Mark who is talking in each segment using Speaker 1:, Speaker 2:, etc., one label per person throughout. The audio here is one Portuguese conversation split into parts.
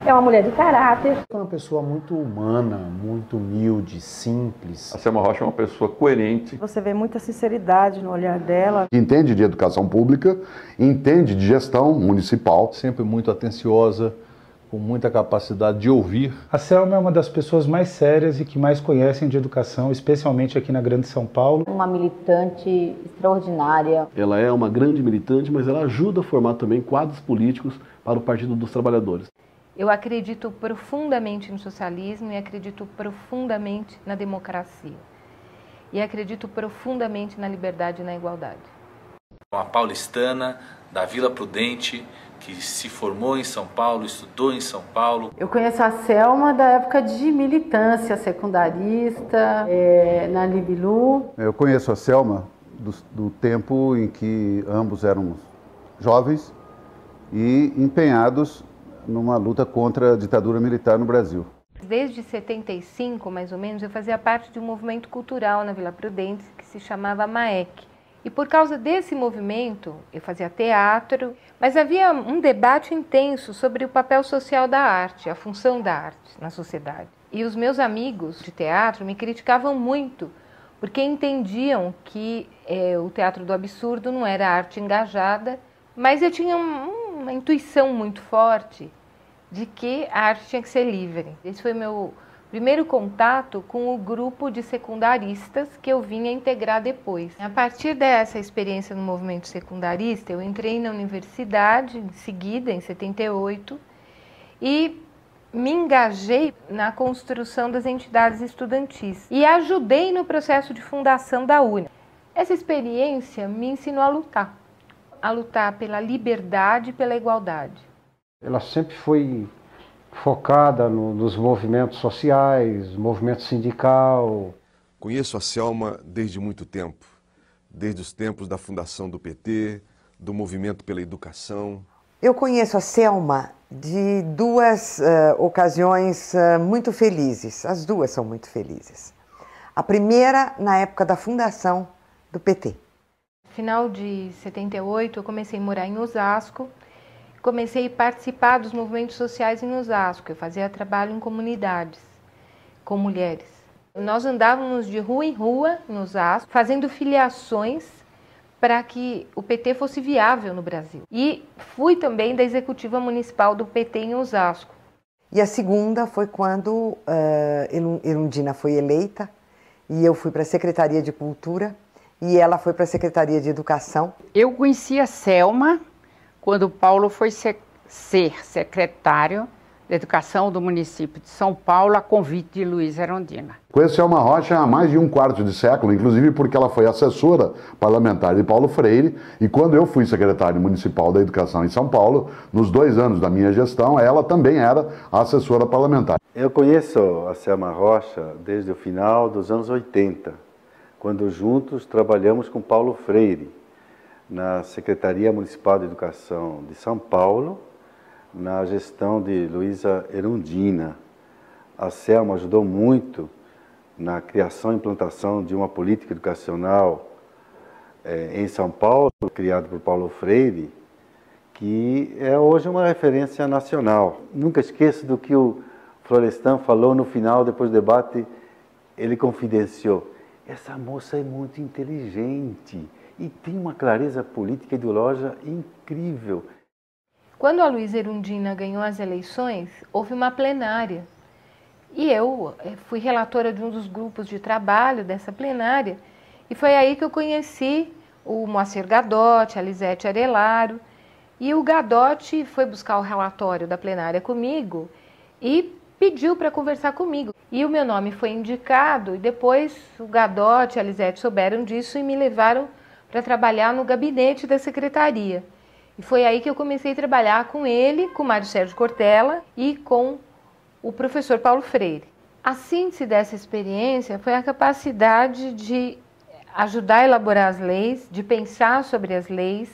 Speaker 1: É uma mulher de caráter.
Speaker 2: É uma pessoa muito humana, muito humilde, simples.
Speaker 3: A Selma Rocha é uma pessoa coerente.
Speaker 4: Você vê muita sinceridade no olhar dela.
Speaker 5: Entende de educação pública, entende de gestão municipal.
Speaker 6: Sempre muito atenciosa, com muita capacidade de ouvir.
Speaker 7: A Selma é uma das pessoas mais sérias e que mais conhecem de educação, especialmente aqui na Grande São Paulo.
Speaker 1: Uma militante extraordinária.
Speaker 8: Ela é uma grande militante, mas ela ajuda a formar também quadros políticos para o Partido dos Trabalhadores.
Speaker 9: Eu acredito profundamente no socialismo e acredito profundamente na democracia. E acredito profundamente na liberdade e na igualdade.
Speaker 10: Uma paulistana da Vila Prudente, que se formou em São Paulo, estudou em São Paulo.
Speaker 4: Eu conheço a Selma da época de militância secundarista, na Libilu.
Speaker 5: Eu conheço a Selma do tempo em que ambos éramos jovens e empenhados numa luta contra a ditadura militar no Brasil.
Speaker 9: Desde 75, mais ou menos, eu fazia parte de um movimento cultural na Vila Prudente que se chamava MAEC. E por causa desse movimento, eu fazia teatro, mas havia um debate intenso sobre o papel social da arte, a função da arte na sociedade. E os meus amigos de teatro me criticavam muito, porque entendiam que o teatro do absurdo não era arte engajada, mas eu tinha uma intuição muito forte de que a arte tinha que ser livre. Esse foi meu primeiro contato com o grupo de secundaristas que eu vinha integrar depois. A partir dessa experiência no movimento secundarista, eu entrei na universidade em seguida, em 78, e me engajei na construção das entidades estudantis e ajudei no processo de fundação da UNE. Essa experiência me ensinou a lutar pela liberdade e pela igualdade.
Speaker 11: Ela sempre foi focada nos movimentos sociais, movimento sindical.
Speaker 12: Conheço a Selma desde muito tempo, desde os tempos da fundação do PT, do movimento pela educação.
Speaker 13: Eu conheço a Selma de duas ocasiões muito felizes, as duas são muito felizes. A primeira na época da fundação do PT.
Speaker 9: No final de 78 eu comecei a morar em Osasco. Comecei a participar dos movimentos sociais em Osasco. Eu fazia trabalho em comunidades, com mulheres. Nós andávamos de rua em rua em Osasco, fazendo filiações para que o PT fosse viável no Brasil. E fui também da executiva municipal do PT em Osasco.
Speaker 13: E a segunda foi quando Erundina foi eleita e eu fui para a Secretaria de Cultura e ela foi para a Secretaria de Educação.
Speaker 14: Eu conheci a Selma quando o Paulo foi ser secretário de Educação do município de São Paulo, a convite de Luiz Erundina.
Speaker 5: Conheço Selma Rocha há mais de um quarto de século, inclusive porque ela foi assessora parlamentar de Paulo Freire, e quando eu fui secretário municipal da Educação em São Paulo, nos 2 anos da minha gestão, ela também era assessora parlamentar.
Speaker 15: Eu conheço a Selma Rocha desde o final dos anos 80, quando juntos trabalhamos com Paulo Freire, na Secretaria Municipal de Educação de São Paulo, na gestão de Luísa Erundina. A Selma ajudou muito na criação e implantação de uma política educacional em São Paulo, criada por Paulo Freire, que é hoje uma referência nacional. Nunca esqueço do que o Florestan falou no final, depois do debate, ele confidenciou: essa moça é muito inteligente e tem uma clareza política e ideológica incrível.
Speaker 9: Quando a Luísa Erundina ganhou as eleições, houve uma plenária. E eu fui relatora de um dos grupos de trabalho dessa plenária. E foi aí que eu conheci o Moacir Gadotti, a Lisete Arelaro. E o Gadotti foi buscar o relatório da plenária comigo e pediu para conversar comigo. E o meu nome foi indicado e depois o Gadotti e a Lisete souberam disso e me levaram para trabalhar no gabinete da secretaria. E foi aí que eu comecei a trabalhar com ele, com o Mário Sérgio Cortella e com o professor Paulo Freire. A síntese dessa experiência foi a capacidade de ajudar a elaborar as leis, de pensar sobre as leis,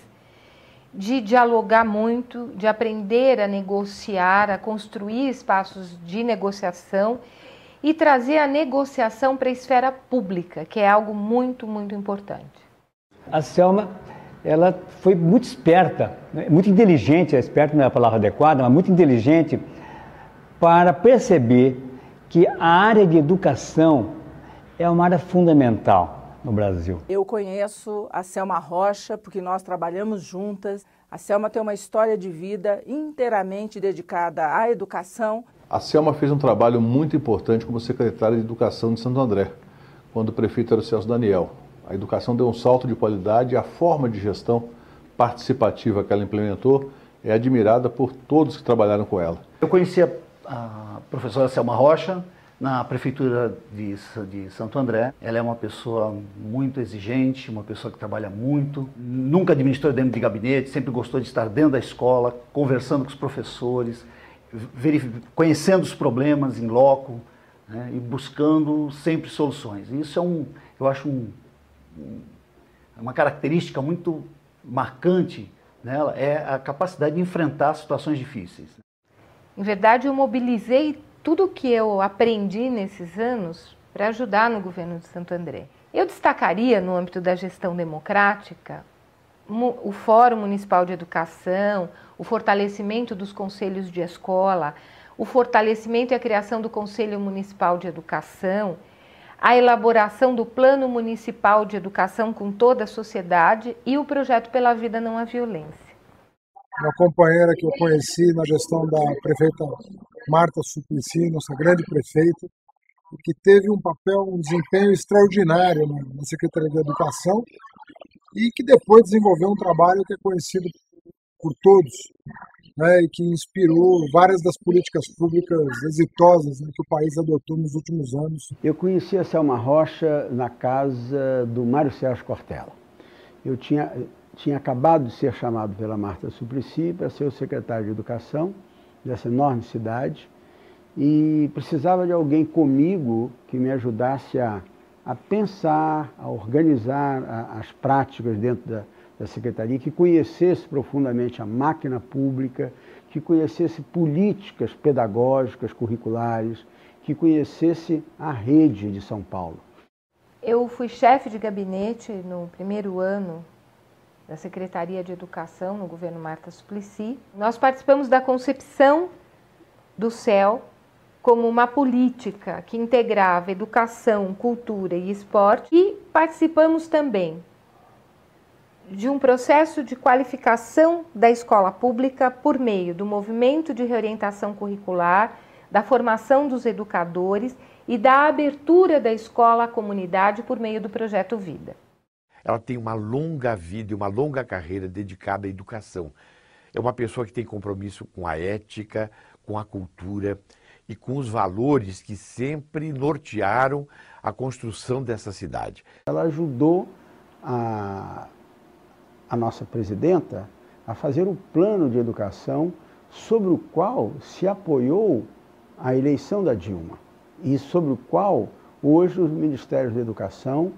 Speaker 9: de dialogar muito, de aprender a negociar, a construir espaços de negociação e trazer a negociação para a esfera pública, que é algo muito, muito importante.
Speaker 16: A Selma, ela foi muito esperta, muito inteligente, esperta não é a palavra adequada, mas muito inteligente para perceber que a área de educação é uma área fundamental no Brasil.
Speaker 17: Eu conheço a Selma Rocha porque nós trabalhamos juntas. A Selma tem uma história de vida inteiramente dedicada à educação.
Speaker 6: A Selma fez um trabalho muito importante como secretária de Educação de Santo André, quando o prefeito era o Celso Daniel. A educação deu um salto de qualidade e a forma de gestão participativa que ela implementou é admirada por todos que trabalharam com ela.
Speaker 18: Eu conheci a professora Selma Rocha na prefeitura de Santo André. Ela é uma pessoa muito exigente, uma pessoa que trabalha muito, nunca administrou dentro de gabinete, sempre gostou de estar dentro da escola, conversando com os professores, conhecendo os problemas em loco, né, e buscando sempre soluções. Isso eu acho uma característica muito marcante nela, é a capacidade de enfrentar situações difíceis.
Speaker 9: Em verdade, eu mobilizei tudo o que eu aprendi nesses anos para ajudar no governo de Santo André. Eu destacaria, no âmbito da gestão democrática, o Fórum Municipal de Educação, o fortalecimento dos conselhos de escola, o fortalecimento e a criação do Conselho Municipal de Educação, a elaboração do Plano Municipal de Educação com toda a sociedade e o projeto Pela Vida Não à Violência.
Speaker 19: Uma companheira que eu conheci na gestão da prefeita Marta Suplicy, nossa grande prefeita, que teve um desempenho extraordinário na Secretaria de Educação e que depois desenvolveu um trabalho que é conhecido por todos, né, e que inspirou várias das políticas públicas exitosas, né, que o país adotou nos últimos anos.
Speaker 16: Eu conheci a Selma Rocha na casa do Mário Sérgio Cortella. Eu tinha acabado de ser chamado pela Marta Suplicy para ser o secretário de Educação dessa enorme cidade e precisava de alguém comigo que me ajudasse a pensar, a organizar as práticas dentro da Secretaria, que conhecesse profundamente a máquina pública, que conhecesse políticas pedagógicas, curriculares, que conhecesse a rede de São Paulo.
Speaker 9: Eu fui chefe de gabinete no primeiro ano da Secretaria de Educação no governo Marta Suplicy. Nós participamos da concepção do CEL como uma política que integrava educação, cultura e esporte, e participamos também de um processo de qualificação da escola pública por meio do movimento de reorientação curricular, da formação dos educadores e da abertura da escola à comunidade por meio do Projeto Vida.
Speaker 20: Ela tem uma longa vida e uma longa carreira dedicada à educação. É uma pessoa que tem compromisso com a ética, com a cultura e com os valores que sempre nortearam a construção dessa cidade.
Speaker 16: Ela ajudou a nossa presidenta a fazer um plano de educação sobre o qual se apoiou a eleição da Dilma e sobre o qual hoje os Ministérios da Educação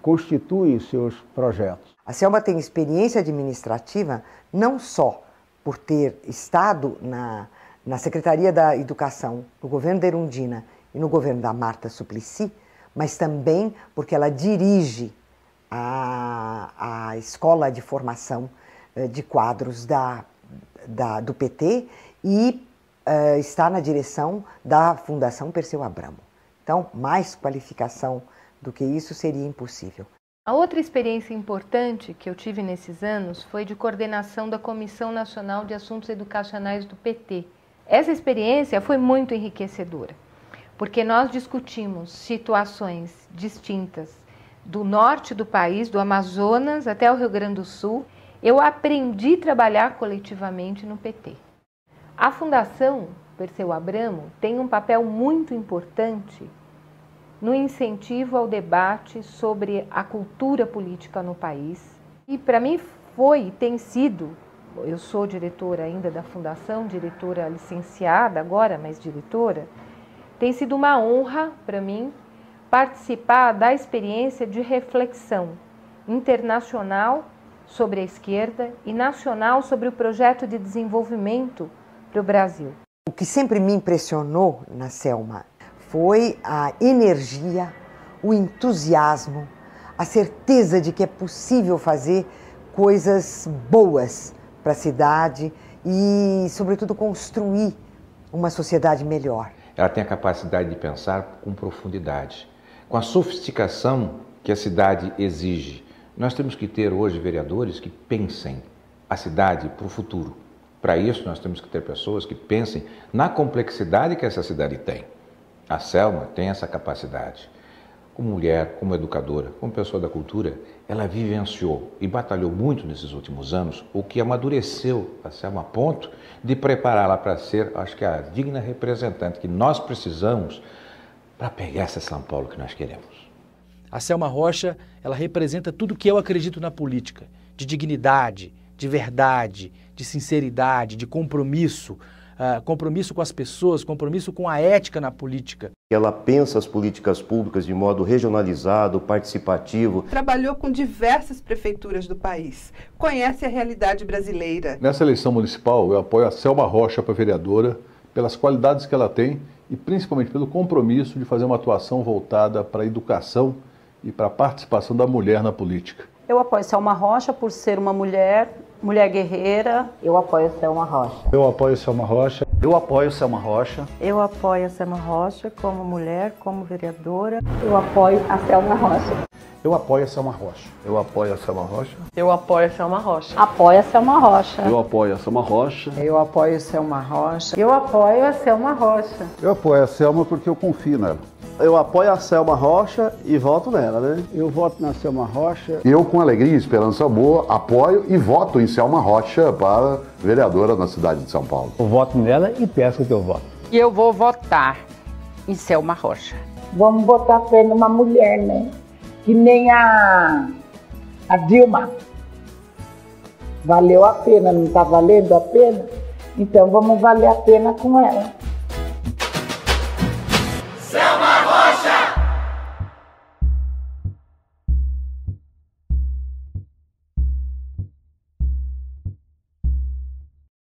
Speaker 16: constituem os seus projetos.
Speaker 13: A Selma tem experiência administrativa não só por ter estado na Secretaria da Educação, no governo da Erundina e no governo da Marta Suplicy, mas também porque ela dirige a escola de formação de quadros do PT e está na direção da Fundação Perseu Abramo. Então, mais qualificação do que isso seria impossível.
Speaker 9: A outra experiência importante que eu tive nesses anos foi de coordenação da Comissão Nacional de Assuntos Educacionais do PT. Essa experiência foi muito enriquecedora, porque nós discutimos situações distintas do norte do país, do Amazonas até o Rio Grande do Sul. Eu aprendi a trabalhar coletivamente no PT. A Fundação Perseu Abramo tem um papel muito importante no incentivo ao debate sobre a cultura política no país. E para mim tem sido, eu sou diretora ainda da Fundação, diretora licenciada agora, mas diretora, tem sido uma honra para mim participar da experiência de reflexão internacional sobre a esquerda e nacional sobre o projeto de desenvolvimento para o Brasil.
Speaker 13: O que sempre me impressionou na Selma foi a energia, o entusiasmo, a certeza de que é possível fazer coisas boas para a cidade e, sobretudo, construir uma sociedade melhor.
Speaker 21: Ela tem a capacidade de pensar com profundidade, com a sofisticação que a cidade exige. Nós temos que ter hoje vereadores que pensem a cidade para o futuro. Para isso, nós temos que ter pessoas que pensem na complexidade que essa cidade tem. A Selma tem essa capacidade. Como mulher, como educadora, como pessoa da cultura, ela vivenciou e batalhou muito nesses últimos anos, o que amadureceu a Selma a ponto de prepará-la para ser, acho que, a digna representante que nós precisamos para pegar essa São Paulo que nós queremos.
Speaker 22: A Selma Rocha, ela representa tudo que eu acredito na política, de dignidade, de verdade, de sinceridade, de compromisso, compromisso com as pessoas, compromisso com a ética na política.
Speaker 23: Ela pensa as políticas públicas de modo regionalizado, participativo.
Speaker 24: Trabalhou com diversas prefeituras do país, conhece a realidade brasileira.
Speaker 6: Nessa eleição municipal, eu apoio a Selma Rocha para vereadora, pelas qualidades que ela tem e principalmente pelo compromisso de fazer uma atuação voltada para a educação e para a participação da mulher na política.
Speaker 25: Eu apoio Selma Rocha por ser uma mulher guerreira.
Speaker 1: Eu apoio Selma Rocha.
Speaker 7: Eu apoio Selma Rocha.
Speaker 18: Eu apoio Selma Rocha.
Speaker 25: Eu apoio a Selma Rocha como mulher, como vereadora.
Speaker 1: Eu apoio a Selma Rocha.
Speaker 18: Eu apoio a Selma Rocha.
Speaker 8: Eu apoio a Selma Rocha.
Speaker 25: Eu apoio a Selma Rocha.
Speaker 1: Apoio a Selma Rocha.
Speaker 8: Eu apoio a Selma Rocha.
Speaker 4: Eu apoio a Selma Rocha. Eu apoio a Selma Rocha.
Speaker 5: Eu apoio a Selma porque eu confio nela.
Speaker 8: Eu apoio a Selma Rocha e voto nela, né?
Speaker 16: Eu voto na Selma Rocha.
Speaker 5: Eu, com alegria e esperança boa, apoio e voto em Selma Rocha para vereadora na cidade de São Paulo.
Speaker 11: Eu voto nela e peço o teu voto.
Speaker 14: E eu vou votar em Selma Rocha.
Speaker 1: Vamos botar fé numa mulher, né? Que nem a Dilma. Valeu a pena, não está valendo a pena? Então vamos valer a pena com ela.